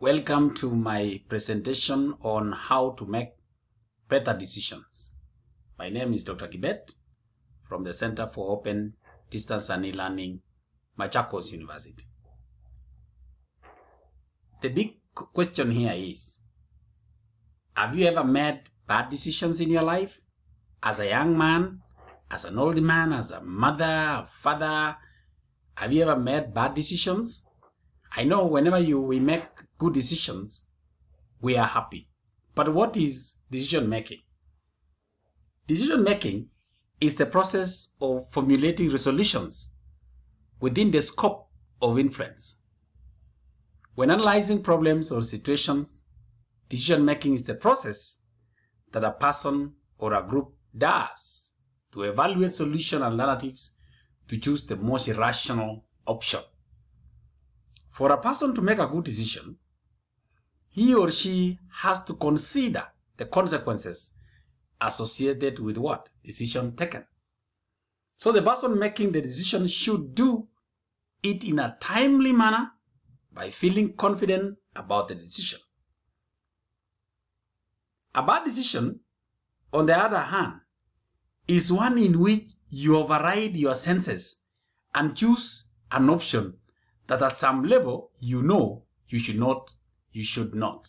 Welcome to my presentation on how to make better decisions. My name is Dr. Kibet from the Center for Open Distance and E-Learning, Machakos University. The big question here is, have you ever made bad decisions in your life? As a young man, as an old man, as a mother, a father, have you ever made bad decisions? I know whenever we make good decisions, we are happy. But what is decision making? Decision making is the process of formulating resolutions within the scope of influence. When analyzing problems or situations, decision making is the process that a person or a group does to evaluate solution alternatives to choose the most rational option. For a person to make a good decision, he or she has to consider the consequences associated with what decision taken. So the person making the decision should do it in a timely manner by feeling confident about the decision. A bad decision, on the other hand, is one in which you override your senses and choose an option that at some level you know you should not.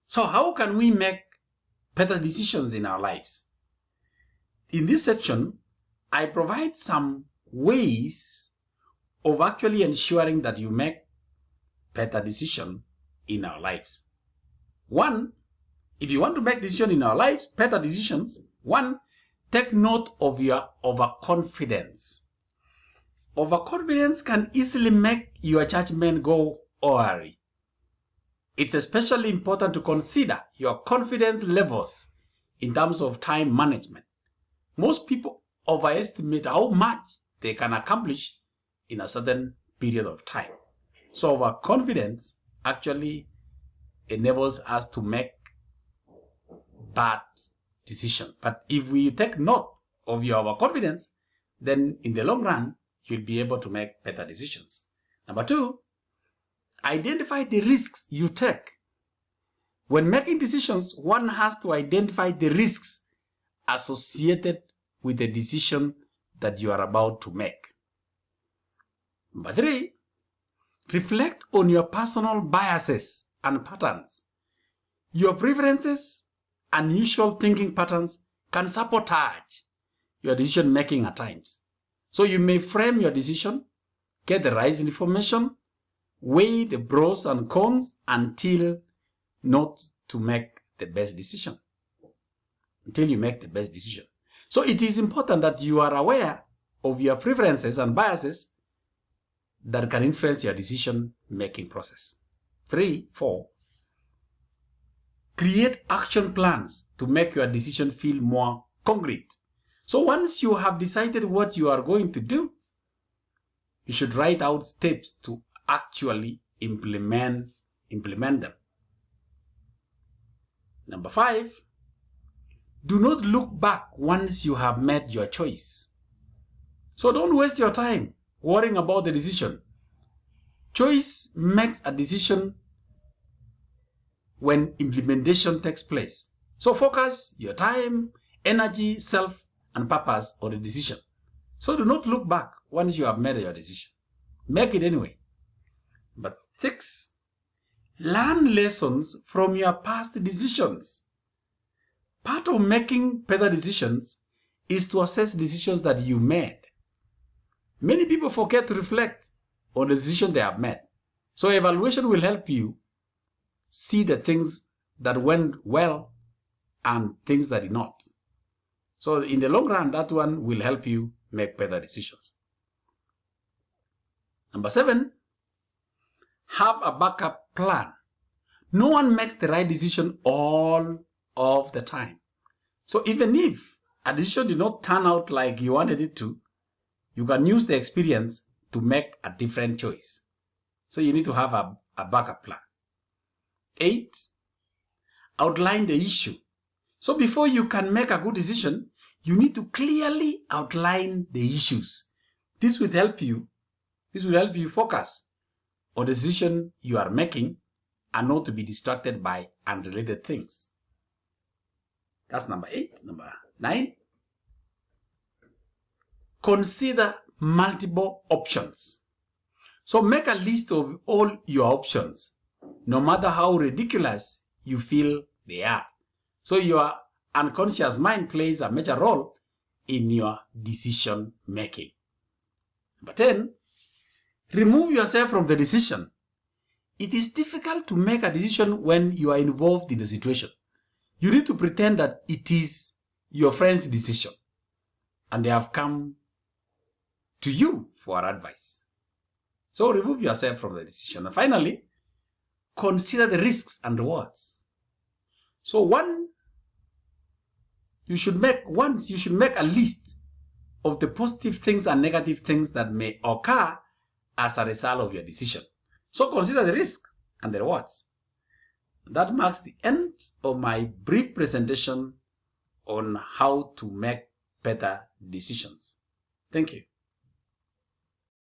So how can we make better decisions in our lives? In this section, I provide some ways of actually ensuring that you make better decisions in our lives. One, if you want to make decisions in our lives, better decisions, one, take note of your overconfidence. Overconfidence can easily make your judgment go awry. It's especially important to consider your confidence levels in terms of time management. Most people overestimate how much they can accomplish in a certain period of time. So overconfidence actually enables us to make bad decisions. But if we take note of your overconfidence, then in the long run, you'll be able to make better decisions. Number two, identify the risks you take. When making decisions, one has to identify the risks associated with the decision that you are about to make. Number three, reflect on your personal biases and patterns. Your preferences and usual thinking patterns can sabotage your decision making at times. So you may frame your decision, get the right information, weigh the pros and cons until you make the best decision. So it is important that you are aware of your preferences and biases that can influence your decision making process. 4, create action plans to make your decision feel more concrete. So once you have decided what you are going to do, you should write out steps to actually implement them. Number 5, do not look back once you have made your choice. So don't waste your time worrying about the decision. Choice makes a decision when implementation takes place. So focus your time, energy, self, and purpose on the decision. So do not look back once you have made your decision. Make it anyway. But 6, learn lessons from your past decisions. Part of making better decisions is to assess decisions that you made. Many people forget to reflect on the decision they have made. So evaluation will help you see the things that went well and things that did not. So in the long run, that one will help you make better decisions. Number 7, have a backup plan. No one makes the right decision all of the time. So even if a decision did not turn out like you wanted it to, you can use the experience to make a different choice. So you need to have a backup plan. 8, outline the issue. So before you can make a good decision, you need to clearly outline the issues. This will help you focus or decision you are making and not to be distracted by unrelated things. That's number 8. Number 9, consider multiple options. So make a list of all your options, no matter how ridiculous you feel they are. So your unconscious mind plays a major role in your decision making. Number 10, remove yourself from the decision. It is difficult to make a decision when you are involved in the situation. You need to pretend that it is your friend's decision and they have come to you for advice. So remove yourself from the decision. And finally, consider the risks and rewards. So you should make a list of the positive things and negative things that may occur as a result of your decision. So consider the risk and the rewards. That marks the end of my brief presentation on how to make better decisions. Thank you.